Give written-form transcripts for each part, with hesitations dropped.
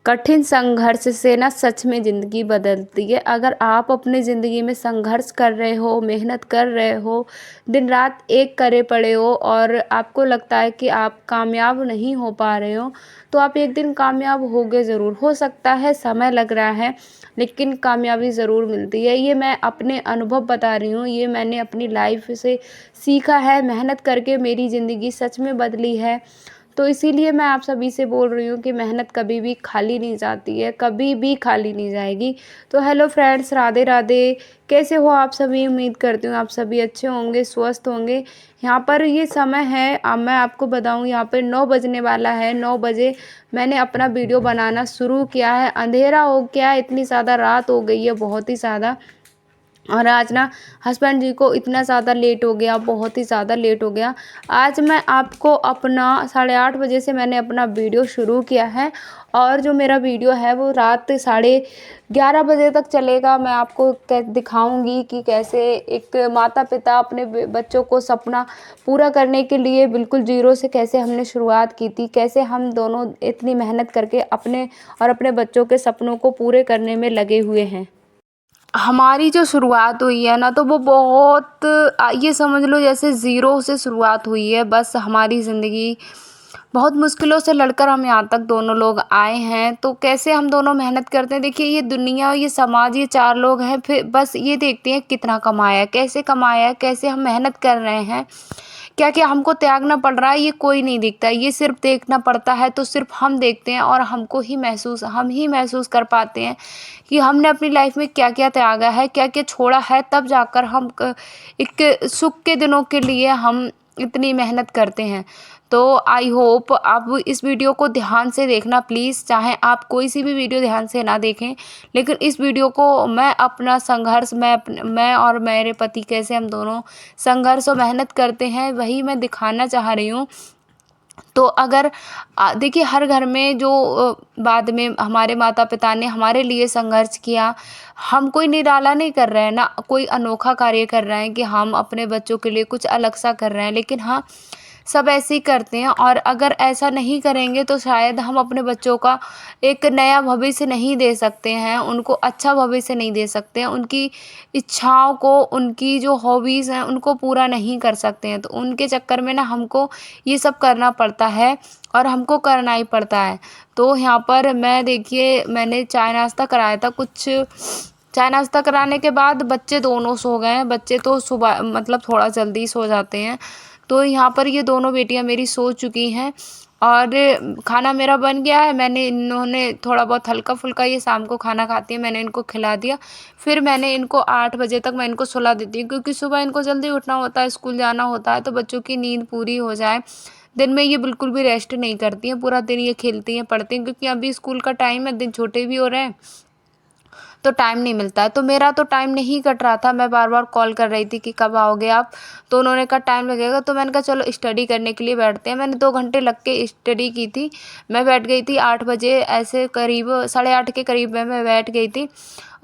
कठिन संघर्ष से ना सच में ज़िंदगी बदलती है। अगर आप अपनी ज़िंदगी में संघर्ष कर रहे हो, मेहनत कर रहे हो, दिन रात एक करे पड़े हो और आपको लगता है कि आप कामयाब नहीं हो पा रहे हो, तो आप एक दिन कामयाब होगे ज़रूर। हो सकता है समय लग रहा है, लेकिन कामयाबी ज़रूर मिलती है। ये मैं अपने अनुभव बता रही हूँ, ये मैंने अपनी लाइफ से सीखा है, मेहनत करके मेरी ज़िंदगी सच में बदली है। तो इसीलिए मैं आप सभी से बोल रही हूँ कि मेहनत कभी भी खाली नहीं जाती है, कभी भी खाली नहीं जाएगी। तो हेलो फ्रेंड्स, राधे राधे। कैसे हो आप सभी? उम्मीद करती हूँ आप सभी अच्छे होंगे, स्वस्थ होंगे। यहाँ पर ये समय है, अब मैं आपको बताऊँ, यहाँ पे 9 बजने वाला है। 9 बजे मैंने अपना वीडियो बनाना शुरू किया है। अंधेरा हो गया है, इतनी ज़्यादा रात हो गई है, बहुत ही ज़्यादा। और आज ना हस्बैंड जी को इतना ज़्यादा लेट हो गया, बहुत ही ज़्यादा लेट हो गया। आज मैं आपको अपना 8:30 बजे से मैंने अपना वीडियो शुरू किया है और जो मेरा वीडियो है वो रात 11:30 बजे तक चलेगा। मैं आपको दिखाऊंगी कि कैसे एक माता पिता अपने बच्चों को सपना पूरा करने के लिए बिल्कुल ज़ीरो से कैसे हमने शुरुआत की थी, कैसे हम दोनों इतनी मेहनत करके अपने और अपने बच्चों के सपनों को पूरे करने में लगे हुए हैं। हमारी जो शुरुआत हुई है ना, तो वो बहुत ये समझ लो जैसे ज़ीरो से शुरुआत हुई है। बस हमारी ज़िंदगी बहुत मुश्किलों से लड़कर हम यहाँ तक दोनों लोग आए हैं। तो कैसे हम दोनों मेहनत करते हैं, देखिए ये दुनिया, ये समाज, ये 4 लोग हैं, फिर बस ये देखते हैं कितना कमाया है, कैसे हम मेहनत कर रहे हैं, क्या क्या हमको त्यागना पड़ रहा है, ये कोई नहीं दिखता। ये सिर्फ देखना पड़ता है तो सिर्फ हम देखते हैं और हम ही महसूस कर पाते हैं कि हमने अपनी लाइफ में क्या क्या त्यागा है, क्या क्या छोड़ा है। तब जाकर हम एक सुख के दिनों के लिए हम इतनी मेहनत करते हैं। तो आई होप आप इस वीडियो को ध्यान से देखना प्लीज़। चाहे आप कोई सी भी वीडियो ध्यान से ना देखें, लेकिन इस वीडियो को मैं अपना संघर्ष, मैं और मेरे पति कैसे हम दोनों संघर्ष और मेहनत करते हैं, वही मैं दिखाना चाह रही हूँ। तो अगर देखिए हर घर में जो बाद में हमारे माता पिता ने हमारे लिए संघर्ष किया, हम कोई निराला नहीं कर रहे हैं ना, कोई अनोखा कार्य कर रहे हैं कि हम अपने बच्चों के लिए कुछ अलग सा कर रहे हैं, लेकिन हाँ, सब ऐसे ही करते हैं। और अगर ऐसा नहीं करेंगे तो शायद हम अपने बच्चों का एक नया भविष्य नहीं दे सकते हैं, उनको अच्छा भविष्य नहीं दे सकते हैं, उनकी इच्छाओं को, उनकी जो हॉबीज़ हैं उनको पूरा नहीं कर सकते हैं। तो उनके चक्कर में ना हमको ये सब करना पड़ता है और हमको करना ही पड़ता है। तो यहाँ पर देखिए मैंने चाय नाश्ता कराया था, कुछ चाय नाश्ता कराने के बाद बच्चे दोनों सो गए हैं। बच्चे तो सुबह मतलब थोड़ा जल्दी सो जाते हैं। तो यहाँ पर ये दोनों बेटियां मेरी सो चुकी हैं और खाना मेरा बन गया है। इन्होंने थोड़ा बहुत हल्का फुल्का, ये शाम को खाना खाती है, मैंने इनको खिला दिया। फिर मैंने इनको 8 बजे तक मैं इनको सुला देती हूँ, क्योंकि सुबह इनको जल्दी उठना होता है, स्कूल जाना होता है, तो बच्चों की नींद पूरी हो जाए। दिन में ये बिल्कुल भी रेस्ट नहीं करती हैं, पूरा दिन ये खेलती हैं, पढ़ती हैं, क्योंकि अभी स्कूल का टाइम है, दिन छोटे भी हो रहे हैं तो टाइम नहीं मिलता है। तो मेरा तो टाइम नहीं कट रहा था, मैं बार बार कॉल कर रही थी कि कब आओगे आप, तो उन्होंने कहा टाइम लगेगा। तो मैंने कहा चलो स्टडी करने के लिए बैठते हैं। मैंने 2 घंटे लग के स्टडी की थी। मैं बैठ गई थी 8 बजे, ऐसे करीब 8:30 के करीब में मैं बैठ गई थी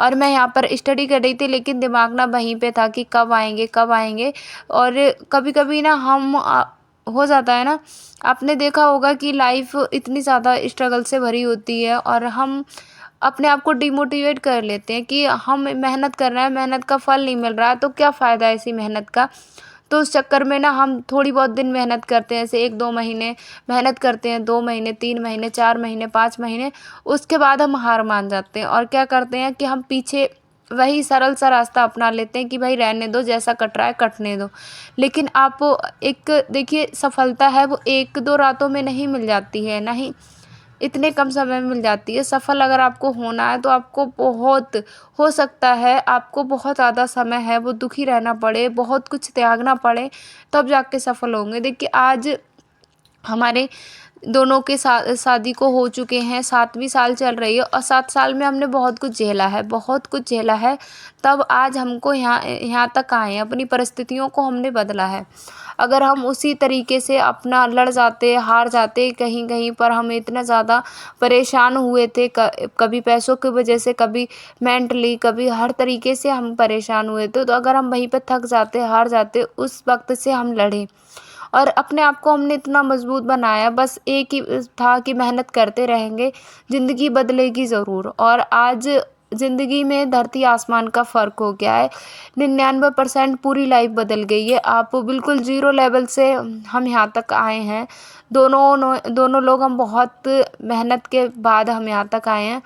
और मैं यहाँ पर स्टडी कर रही थी, लेकिन दिमाग ना वहीं पे था कि कब आएंगे कब आएंगे। और कभी कभी ना हम हो जाता है ना, आपने देखा होगा कि लाइफ इतनी ज़्यादा स्ट्रगल से भरी होती है और हम अपने आप को डिमोटिवेट कर लेते हैं कि हम मेहनत कर रहे हैं, मेहनत का फल नहीं मिल रहा है, तो क्या फ़ायदा है इसी मेहनत का। तो उस चक्कर में ना हम थोड़ी बहुत दिन मेहनत करते हैं, ऐसे 1-2 महीने मेहनत करते हैं, 2 महीने, 3 महीने, 4 महीने, 5 महीने, उसके बाद हम हार मान जाते हैं और क्या करते हैं कि हम पीछे वही सरल सा रास्ता अपना लेते हैं कि भाई रहने दो, जैसा कट रहा है कटने दो। लेकिन आप एक देखिए, सफलता है वो 1-2 रातों में नहीं मिल जाती है, नहीं इतने कम समय में मिल जाती है। सफल अगर आपको होना है तो आपको बहुत, हो सकता है आपको बहुत ज़्यादा समय है वो दुखी रहना पड़े, बहुत कुछ त्यागना पड़े, तब जाके सफल होंगे। देखिए आज हमारे दोनों के शादी को हो चुके हैं, 7वीं साल चल रही है और 7 साल में हमने बहुत कुछ झेला है, बहुत कुछ झेला है। तब आज हमको यहाँ तक आए हैं, अपनी परिस्थितियों को हमने बदला है। अगर हम उसी तरीके से अपना लड़ जाते, हार जाते, कहीं कहीं पर हम इतना ज़्यादा परेशान हुए थे, कभी पैसों की वजह से, कभी मेंटली, कभी हर तरीके से हम परेशान हुए थे। तो अगर हम वहीं पर थक जाते, हार जाते, उस वक्त से हम लड़े और अपने आप को हमने इतना मजबूत बनाया, बस एक ही था कि मेहनत करते रहेंगे, ज़िंदगी बदलेगी ज़रूर। और आज ज़िंदगी में धरती आसमान का फ़र्क हो गया है। 99% पूरी लाइफ बदल गई है। आप बिल्कुल ज़ीरो लेवल से हम यहाँ तक आए हैं। दोनों लोग हम बहुत मेहनत के बाद हम यहाँ तक आए हैं।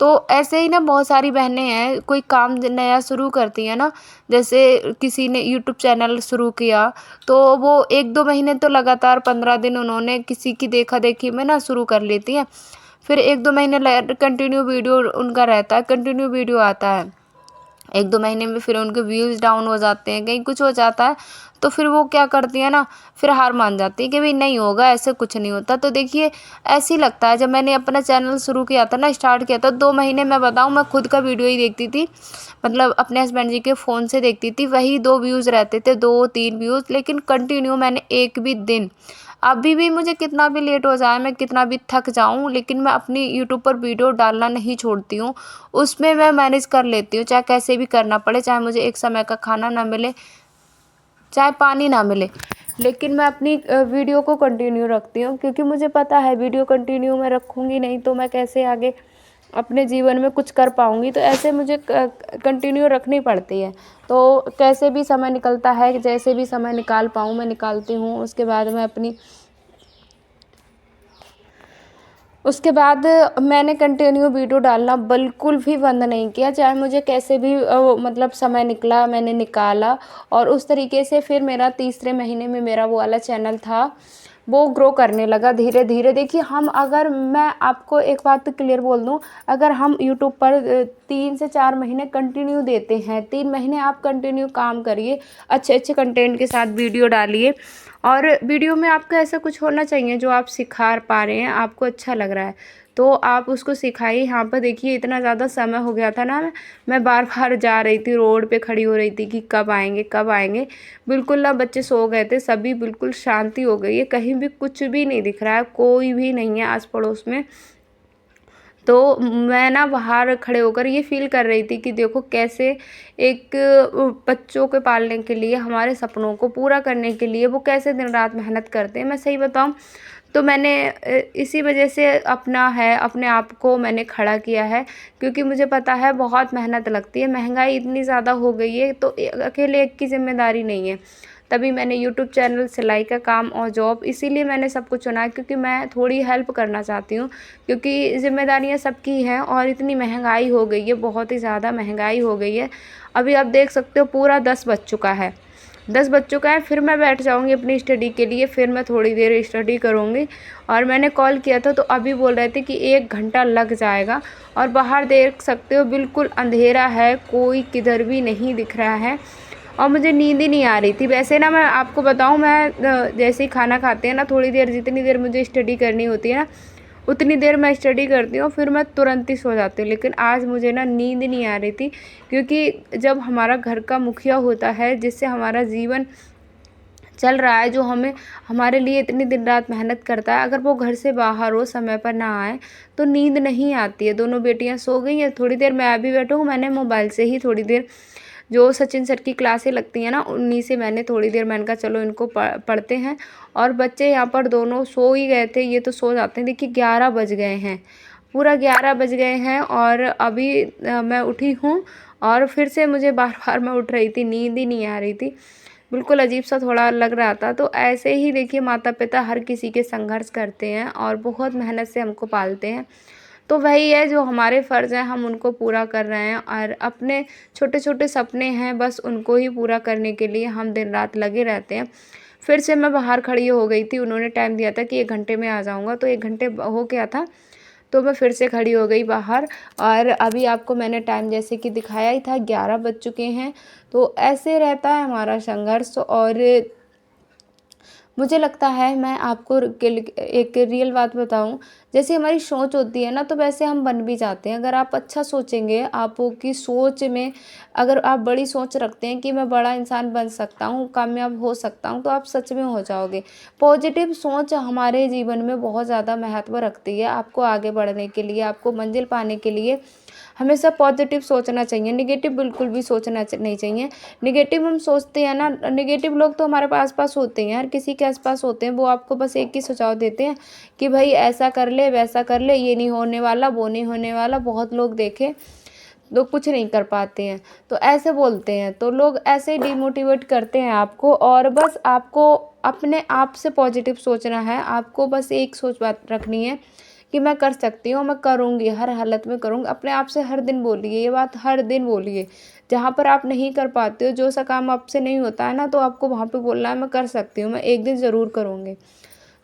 तो ऐसे ही ना बहुत सारी बहनें हैं, कोई काम नया शुरू करती है ना, जैसे किसी ने यूट्यूब चैनल शुरू किया, तो वो 1-2 महीने तो लगातार 15 दिन उन्होंने किसी की देखा देखी में ना शुरू कर लेती हैं। फिर 1-2 महीने कंटिन्यू वीडियो उनका रहता है, कंटिन्यू वीडियो आता है। 1-2 महीने में फिर उनके व्यूज़ डाउन हो जाते हैं, कहीं कुछ हो जाता है, तो फिर वो क्या करती है ना, फिर हार मान जाती है कि भाई नहीं होगा, ऐसे कुछ नहीं होता। तो देखिए, ऐसे ही लगता है। जब मैंने अपना चैनल शुरू किया था ना, स्टार्ट किया था, 2 महीने मैं बताऊँ, मैं खुद का वीडियो ही देखती थी, मतलब अपने हस्बैंड जी के फ़ोन से देखती थी, वही 2 व्यूज़ रहते थे, 2-3 व्यूज़, लेकिन कंटिन्यू मैंने एक भी दिन, अभी भी मुझे कितना भी लेट हो जाए, मैं कितना भी थक जाऊँ, लेकिन मैं अपनी यूट्यूब पर वीडियो डालना नहीं छोड़ती हूँ। उसमें मैं मैनेज कर लेती हूँ, चाहे कैसे भी करना पड़े, चाहे मुझे एक समय का खाना ना मिले, चाहे पानी ना मिले, लेकिन मैं अपनी वीडियो को कंटिन्यू रखती हूँ, क्योंकि मुझे पता है वीडियो कंटिन्यू मैं रखूँगी नहीं तो मैं कैसे आगे अपने जीवन में कुछ कर पाऊँगी। तो ऐसे मुझे कंटिन्यू रखनी पड़ती है। तो कैसे भी समय निकलता है, जैसे भी समय निकाल पाऊँ मैं निकालती हूँ। उसके बाद मैंने कंटिन्यू वीडियो डालना बिल्कुल भी बंद नहीं किया, चाहे मुझे कैसे भी मतलब समय निकला, मैंने निकाला। और उस तरीके से फिर मेरा तीसरे महीने में मेरा वो वाला चैनल था, वो ग्रो करने लगा धीरे धीरे। देखिए, मैं आपको एक बात क्लियर बोल दूं, अगर हम यूट्यूब पर 3 से 4 महीने कंटिन्यू देते हैं, 3 महीने आप कंटिन्यू काम करिए, अच्छे अच्छे कंटेंट के साथ वीडियो डालिए, और वीडियो में आपका ऐसा कुछ होना चाहिए जो आप सिखा पा रहे हैं, आपको अच्छा लग रहा है, तो आप उसको सिखाइए। यहाँ पर देखिए, इतना ज़्यादा समय हो गया था ना, मैं बार बार जा रही थी, रोड पे खड़ी हो रही थी कि कब आएंगे कब आएंगे। बिल्कुल ना, बच्चे सो गए थे सभी, बिल्कुल शांति हो गई है, कहीं भी कुछ भी नहीं दिख रहा है, कोई भी नहीं है आस पड़ोस में। तो मैं ना बाहर खड़े होकर ये फ़ील कर रही थी कि देखो कैसे एक बच्चों के पालने के लिए, हमारे सपनों को पूरा करने के लिए वो कैसे दिन रात मेहनत करते हैं। मैं सही बताऊँ तो मैंने इसी वजह से अपने आप को मैंने खड़ा किया है, क्योंकि मुझे पता है बहुत मेहनत लगती है, महंगाई इतनी ज़्यादा हो गई है, तो अकेले एक की ज़िम्मेदारी नहीं है। तभी मैंने यूट्यूब चैनल, सिलाई का काम और जॉब, इसीलिए मैंने सब कुछ चुना है, क्योंकि मैं थोड़ी हेल्प करना चाहती हूँ, क्योंकि ज़िम्मेदारियाँ सबकी हैं और इतनी महंगाई हो गई है, बहुत ही ज़्यादा महंगाई हो गई है। अभी आप देख सकते हो पूरा 10 बज चुका है, 10 बज चुका है, फिर मैं बैठ जाऊँगी अपनी स्टडी के लिए, फिर मैं थोड़ी देर स्टडी करूँगी। और मैंने कॉल किया था तो अभी बोल रहे थे कि 1 घंटा लग जाएगा, और बाहर देख सकते हो बिल्कुल अंधेरा है, कोई किधर भी नहीं दिख रहा है, और मुझे नींद ही नहीं आ रही थी। वैसे ना मैं आपको बताऊँ, मैं जैसे ही खाना खाते हैं ना, थोड़ी देर, जितनी देर मुझे स्टडी करनी होती है ना, उतनी देर मैं स्टडी करती हूँ, फिर मैं तुरंत ही सो जाती हूँ। लेकिन आज मुझे ना नींद नहीं आ रही थी, क्योंकि जब हमारा घर का मुखिया होता है, जिससे हमारा जीवन चल रहा है, जो हमारे लिए इतनी दिन रात मेहनत करता है, अगर वो घर से बाहर हो, समय पर ना आए, तो नींद नहीं आती है। दोनों बेटियां सो गई हैं, थोड़ी देर मैं अभी बैठूँ, मैंने मोबाइल से ही थोड़ी देर, जो सचिन सर की क्लासें लगती हैं ना, उन्हीं से मैंने थोड़ी देर, मैंने कहा चलो इनको पढ़ते हैं। और बच्चे यहाँ पर दोनों सो ही गए थे, ये तो सो जाते हैं। देखिए 11 बज गए हैं, पूरा 11 बज गए हैं, और अभी मैं उठी हूँ, और फिर से मुझे बार बार मैं उठ रही थी, नींद ही नहीं आ रही थी, बिल्कुल अजीब सा थोड़ा लग रहा था। तो ऐसे ही देखिए, माता पिता हर किसी के संघर्ष करते हैं और बहुत मेहनत से हमको पालते हैं। तो वही है, जो हमारे फ़र्ज़ हैं हम उनको पूरा कर रहे हैं, और अपने छोटे छोटे सपने हैं, बस उनको ही पूरा करने के लिए हम दिन रात लगे रहते हैं। फिर से मैं बाहर खड़ी हो गई थी, उन्होंने टाइम दिया था कि 1 घंटे में आ जाऊँगा, तो 1 घंटे हो गया था, तो मैं फिर से खड़ी हो गई बाहर। और अभी आपको मैंने टाइम जैसे कि दिखाया ही था, 11 बज चुके हैं। तो ऐसे रहता है हमारा संघर्ष। और मुझे लगता है, मैं आपको एक रियल बात बताऊं, जैसी हमारी सोच होती है ना, तो वैसे हम बन भी जाते हैं। अगर आप अच्छा सोचेंगे, आपकी सोच में अगर आप बड़ी सोच रखते हैं कि मैं बड़ा इंसान बन सकता हूँ, कामयाब हो सकता हूँ, तो आप सच में हो जाओगे। पॉजिटिव सोच हमारे जीवन में बहुत ज़्यादा महत्व रखती है। आपको आगे बढ़ने के लिए, आपको मंजिल पाने के लिए हमेशा पॉजिटिव सोचना चाहिए, नेगेटिव बिल्कुल भी सोचना नहीं चाहिए। नेगेटिव हम सोचते हैं ना, नेगेटिव लोग तो हमारे आस-पास होते हैं, हर किसी के आस-पास होते हैं। वो आपको बस एक ही सुझाव देते हैं कि भई ऐसा कर ले, वैसा कर ले, ये नहीं होने वाला, वो नहीं होने वाला। बहुत लोग देखे तो कुछ नहीं कर पाते हैं, तो ऐसे बोलते हैं। तो लोग ऐसे ही डिमोटिवेट करते हैं आपको, और बस आपको अपने आप से पॉजिटिव सोचना है। आपको बस एक सोच बात रखनी है कि मैं कर सकती हूँ, मैं करूँगी, हर हालत में करूँगी। अपने आप से हर दिन बोलिए, ये बात हर दिन बोलिए। जहाँ पर आप नहीं कर पाते हो, जो सा काम आपसे नहीं होता है ना, तो आपको वहाँ पे बोलना है मैं कर सकती हूँ, मैं एक दिन ज़रूर करूँगी।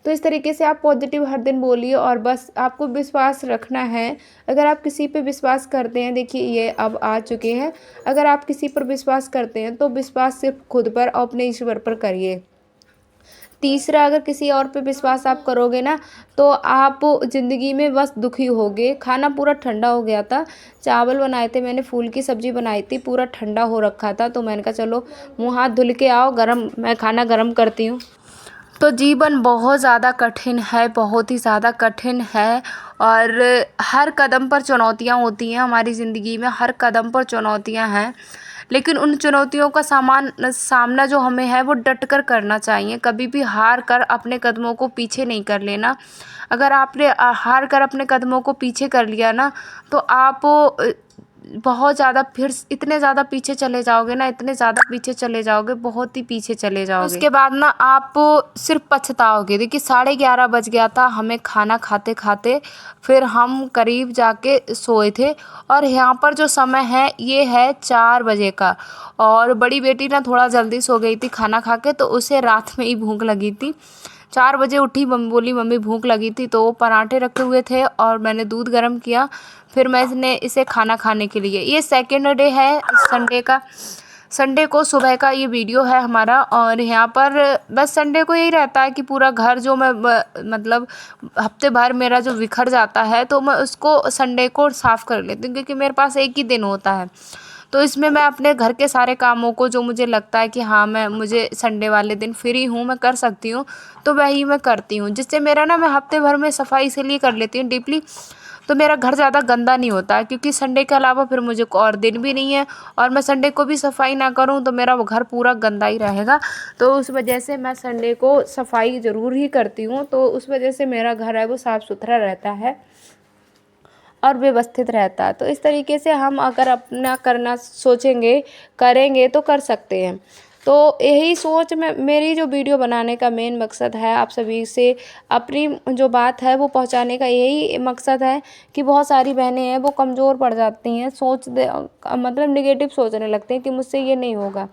तो इस तरीके से आप पॉजिटिव हर दिन बोलिए, और बस आपको विश्वास रखना है। अगर आप किसी पे विश्वास करते हैं, देखिए ये अब आ चुके हैं, अगर आप किसी पर विश्वास करते हैं तो विश्वास सिर्फ खुद पर और अपने ईश्वर पर करिए। तीसरा, अगर किसी और पे विश्वास आप करोगे ना, तो आप ज़िंदगी में बस दुखी होगे। खाना पूरा ठंडा हो गया था, चावल बनाए थे मैंने, फूल की सब्ज़ी बनाई थी, पूरा ठंडा हो रखा था, तो मैंने कहा चलो मुँह हाथ धुल के आओ, मैं खाना गरम करती हूँ। तो जीवन बहुत ज़्यादा कठिन है, बहुत ही ज़्यादा कठिन है, और हर कदम पर चुनौतियाँ होती हैं हमारी ज़िंदगी में, हर कदम पर चुनौतियाँ हैं। लेकिन उन चुनौतियों का सामना जो हमें है वो डट कर करना चाहिए। कभी भी हार कर अपने कदमों को पीछे नहीं कर लेना। अगर आपने हार कर अपने कदमों को पीछे कर लिया ना, तो आप बहुत ज़्यादा फिर इतने ज़्यादा पीछे चले जाओगे ना, इतने ज़्यादा पीछे चले जाओगे, बहुत ही पीछे चले जाओगे। उसके बाद ना आप सिर्फ पछताओगे। देखिए 11:30 बज गया था हमें खाना खाते खाते, फिर हम करीब जाके सोए थे, और यहाँ पर जो समय है ये है 4 बजे का। और बड़ी बेटी ना थोड़ा जल्दी सो गई थी खाना खा के, तो उसे रात में ही भूख लगी थी। 4 बजे उठी, मम्मी बोली मम्मी भूख लगी थी, तो पराठे रखे हुए थे और मैंने दूध गर्म किया, फिर मैंने इसे खाना खाने के लिए। ये सेकेंड डे है संडे का। संडे को सुबह का ये वीडियो है हमारा, और यहाँ पर बस संडे को यही रहता है कि पूरा घर जो मैं मतलब हफ्ते भर मेरा जो बिखर जाता है, तो मैं उसको संडे को साफ़ कर लेती हूँ, क्योंकि मेरे पास एक ही दिन होता है। तो इसमें मैं अपने घर के सारे कामों को, जो मुझे लगता है कि हाँ मुझे संडे वाले दिन फ्री हूँ, मैं कर सकती हूँ, तो वही मैं करती हूँ। जिससे मेरा ना, मैं हफ्ते भर में सफाई इसीलिए कर लेती हूँ डीपली, तो मेरा घर ज़्यादा गंदा नहीं होता है, क्योंकि संडे के अलावा फिर मुझे कोई और दिन भी नहीं है, और मैं संडे को भी सफाई ना करूँ तो मेरा वो घर पूरा गंदा ही रहेगा। तो उस वजह से मैं संडे को सफाई ज़रूर ही करती हूँ, तो उस वजह से मेरा घर है वो साफ़ सुथरा रहता है और व्यवस्थित रहता है। तो इस तरीके से हम अगर अपना करना सोचेंगे, करेंगे, तो कर सकते हैं। तो यही सोच में मेरी जो वीडियो बनाने का मेन मकसद है, आप सभी से अपनी जो बात है वो पहुंचाने का यही मकसद है कि बहुत सारी बहनें हैं वो कमज़ोर पड़ जाती हैं, मतलब नेगेटिव सोचने लगते हैं कि मुझसे ये नहीं होगा।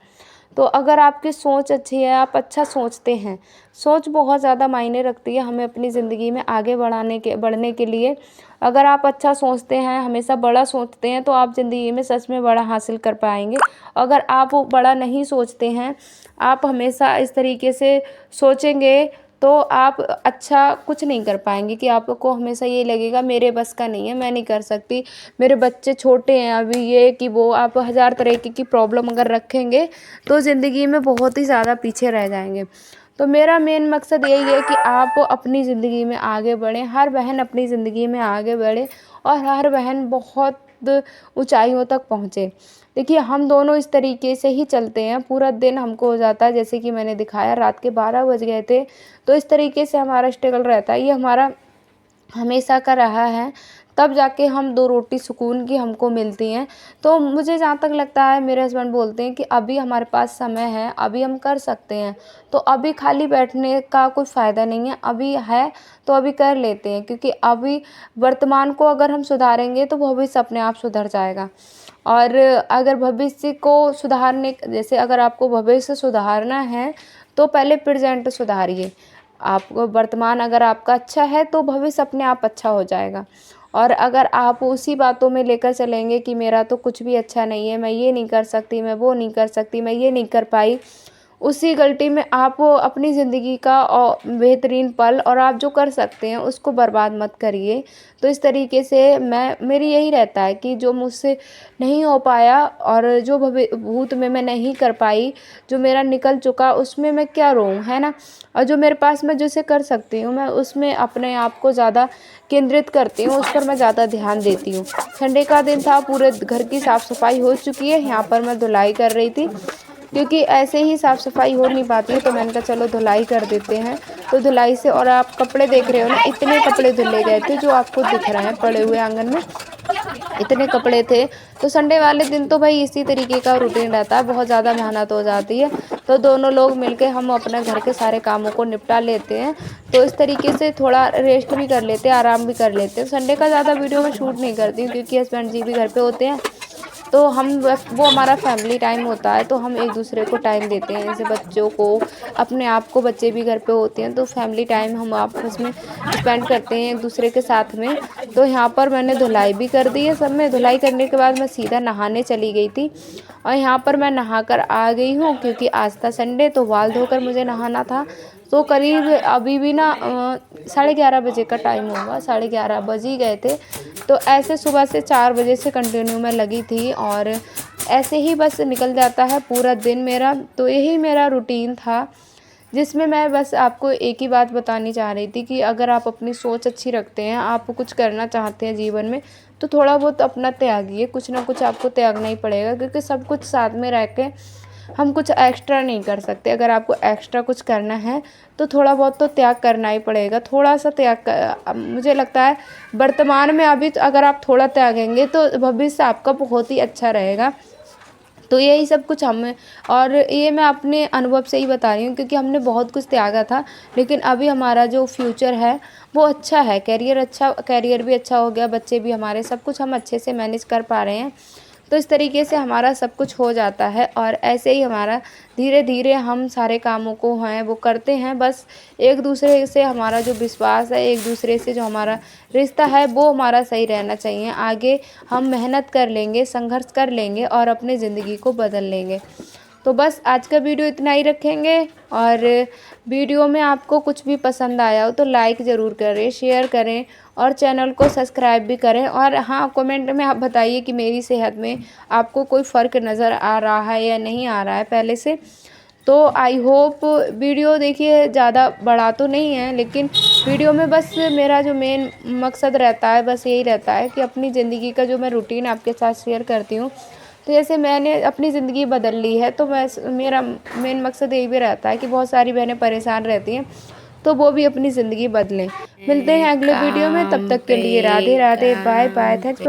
तो अगर आपकी सोच अच्छी है, आप अच्छा सोचते हैं, सोच बहुत ज़्यादा मायने रखती है हमें अपनी ज़िंदगी में आगे बढ़ने के लिए। अगर आप अच्छा सोचते हैं, हमेशा बड़ा सोचते हैं, तो आप ज़िंदगी में सच में बड़ा हासिल कर पाएंगे। अगर आप वो बड़ा नहीं सोचते हैं, आप हमेशा इस तरीके से सोचेंगे, तो आप अच्छा कुछ नहीं कर पाएंगे, कि आपको हमेशा ये लगेगा मेरे बस का नहीं है, मैं नहीं कर सकती, मेरे बच्चे छोटे हैं अभी, ये कि वो, आप हज़ार तरीके की प्रॉब्लम अगर रखेंगे तो ज़िंदगी में बहुत ही ज़्यादा पीछे रह जाएंगे। तो मेरा मेन मकसद यही है कि आप अपनी ज़िंदगी में आगे बढ़ें, हर बहन अपनी ज़िंदगी में आगे बढ़े, और हर बहन बहुत ऊंचाइयों तक पहुँचे। देखिए हम दोनों इस तरीके से ही चलते हैं, पूरा दिन हमको हो जाता है, जैसे कि मैंने दिखाया रात के 12 बज गए थे, तो इस तरीके से हमारा स्ट्रगल रहता है, ये हमारा हमेशा का रहा है। तब जाके हम 2 रोटी सुकून की हमको मिलती हैं। तो मुझे जहाँ तक लगता है, मेरे हस्बैंड बोलते हैं कि अभी हमारे पास समय है, अभी हम कर सकते हैं, तो अभी खाली बैठने का कोई फ़ायदा नहीं है, अभी है तो अभी कर लेते हैं, क्योंकि अभी वर्तमान को अगर हम सुधारेंगे तो भविष्य अपने आप सुधर जाएगा। और अगर भविष्य को सुधारने, जैसे अगर आपको भविष्य सुधारना है तो पहले प्रेजेंट सुधारिए। आपको वर्तमान अगर आपका अच्छा है तो भविष्य अपने आप अच्छा हो जाएगा। और अगर आप उसी बातों में लेकर चलेंगे कि मेरा तो कुछ भी अच्छा नहीं है, मैं ये नहीं कर सकती, मैं वो नहीं कर सकती, मैं ये नहीं कर पाई, उसी गलती में आप अपनी ज़िंदगी का बेहतरीन पल और आप जो कर सकते हैं उसको बर्बाद मत करिए। तो इस तरीके से मेरी यही रहता है कि जो मुझसे नहीं हो पाया और जो भूत में मैं नहीं कर पाई, जो मेरा निकल चुका उसमें मैं क्या रोऊँ, है ना? और जो मेरे पास मैं जिसे कर सकती हूँ मैं उसमें अपने आप को ज़्यादा केंद्रित करती हूँ, उस पर मैं ज़्यादा ध्यान देती हूँ। संडे का दिन था, पूरे घर की साफ़ सफाई हो चुकी है, यहाँ पर मैं धुलाई कर रही थी क्योंकि ऐसे ही साफ़ सफाई हो नहीं पाती है, तो मैंने कहा चलो धुलाई कर देते हैं। तो धुलाई से, और आप कपड़े देख रहे हो ना, इतने कपड़े धुले गए थे जो आपको दिख रहे हैं पड़े हुए आंगन में, इतने कपड़े थे। तो संडे वाले दिन तो भाई इसी तरीके का रूटीन रहता है, बहुत ज़्यादा मेहनत हो जाती है। तो दोनों लोग मिलके हम अपने घर के सारे कामों को निपटा लेते हैं। तो इस तरीके से थोड़ा रेस्ट भी कर लेते हैं, आराम भी कर लेते हैं। संडे का ज़्यादा वीडियो मैं शूट नहीं करती हूँ क्योंकि हस्बैंड जी भी घर पे होते हैं, तो हम वो हमारा फैमिली टाइम होता है, तो हम एक दूसरे को टाइम देते हैं, जैसे बच्चों को, अपने आप को, बच्चे भी घर पे होते हैं तो फैमिली टाइम हम आपस में स्पेंड करते हैं एक दूसरे के साथ में। तो यहाँ पर मैंने धुलाई भी कर दी है सब में। धुलाई करने के बाद मैं सीधा नहाने चली गई थी और यहाँ पर मैं नहा कर आ गई हूँ क्योंकि आज था संडे, तो बाल धोकर मुझे नहाना था। तो करीब अभी भी ना 11:30 बजे का टाइम होगा, 11:30 बज ही गए थे। तो ऐसे सुबह से 4 बजे से कंटिन्यू मैं लगी थी और ऐसे ही बस निकल जाता है पूरा दिन मेरा। तो यही मेरा रूटीन था जिसमें मैं बस आपको एक ही बात बतानी चाह रही थी कि अगर आप अपनी सोच अच्छी रखते हैं, आप कुछ करना चाहते हैं जीवन में, तो थोड़ा बहुत अपना त्यागिए, कुछ ना कुछ आपको त्यागना ही पड़ेगा क्योंकि सब कुछ साथ में रह के हम कुछ एक्स्ट्रा नहीं कर सकते। अगर आपको एक्स्ट्रा कुछ करना है तो थोड़ा बहुत तो त्याग करना ही पड़ेगा। थोड़ा सा मुझे लगता है वर्तमान में अभी तो अगर आप थोड़ा त्यागेंगे तो भविष्य आपका बहुत ही अच्छा रहेगा। तो यही सब कुछ हमें, और ये मैं अपने अनुभव से ही बता रही हूँ क्योंकि हमने बहुत कुछ त्यागा था, लेकिन अभी हमारा जो फ्यूचर है वो अच्छा है, करियर भी अच्छा हो गया, बच्चे भी हमारे, सब कुछ हम अच्छे से मैनेज कर पा रहे हैं। तो इस तरीके से हमारा सब कुछ हो जाता है और ऐसे ही हमारा धीरे धीरे हम सारे कामों को हैं वो करते हैं। बस एक दूसरे से हमारा जो विश्वास है, एक दूसरे से जो हमारा रिश्ता है वो हमारा सही रहना चाहिए। आगे हम मेहनत कर लेंगे, संघर्ष कर लेंगे और अपनी ज़िंदगी को बदल लेंगे। तो बस आज का वीडियो इतना ही रखेंगे, और वीडियो में आपको कुछ भी पसंद आया हो तो लाइक ज़रूर करें, शेयर करें और चैनल को सब्सक्राइब भी करें। और हाँ, कमेंट में आप बताइए कि मेरी सेहत में आपको कोई फ़र्क नज़र आ रहा है या नहीं आ रहा है पहले से। तो आई होप वीडियो देखिए ज़्यादा बड़ा तो नहीं है, लेकिन वीडियो में बस मेरा जो मेन मकसद रहता है बस यही रहता है कि अपनी ज़िंदगी का जो मैं रूटीन आपके साथ शेयर करती हूँ, तो जैसे मैंने अपनी ज़िंदगी बदल ली है, तो मेरा मेन मकसद यही भी रहता है कि बहुत सारी बहनें परेशान रहती हैं तो वो भी अपनी ज़िंदगी बदलें। मिलते हैं अगले वीडियो में, तब तक के लिए Radhe Radhe, bye bye, thanks for